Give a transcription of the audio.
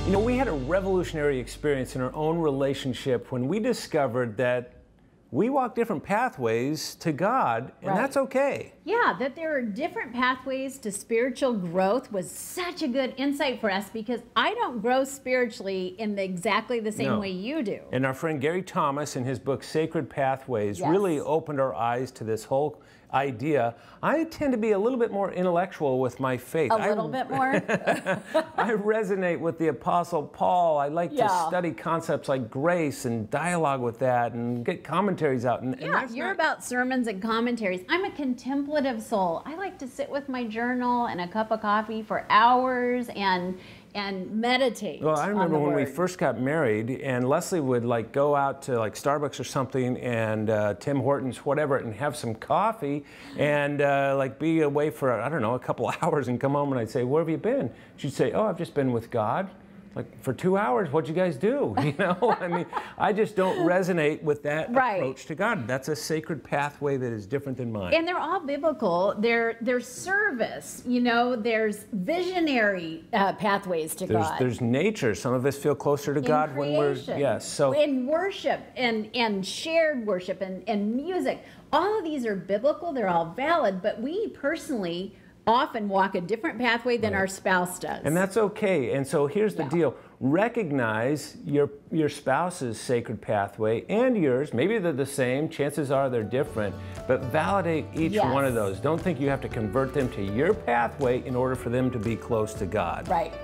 You know, we had a revolutionary experience in our own relationship when we discovered that we walk different pathways to God, and that's okay. Yeah, that there are different pathways to spiritual growth was such a good insight for us, because I don't grow spiritually in exactly the same way you do. And our friend Gary Thomas, in his book Sacred Pathways, really opened our eyes to this whole idea. I tend to be a little bit more intellectual with my faith. A little bit more? I resonate with the Apostle Paul. I like to study concepts like grace and dialogue with that and get commentaries out. And you're about sermons and commentaries. I'm a contemplative soul. I like to sit with my journal and a cup of coffee for hours and meditate. Well, I remember when we Word. first got married, and Leslie would like go out to like Starbucks or something, and Tim Hortons, whatever, and have some coffee, and like be away for, I don't know, a couple of hours, and come home, and I'd say, "Where have you been?" She'd say, "Oh, I've just been with God." Like, for 2 hours, what'd you guys do? You know, I mean, I just don't resonate with that approach to God. That's a sacred pathway that is different than mine. And they're all biblical. There's service, you know, there's visionary pathways to God. There's nature. Some of us feel closer to God when we're, so. In worship and shared worship and music. All of these are biblical, they're all valid, but we personally often walk a different pathway than our spouse does. And that's okay. And so here's the deal. Recognize your spouse's sacred pathway and yours. Maybe they're the same. Chances are they're different. But validate each one of those. Don't think you have to convert them to your pathway in order for them to be close to God. Right.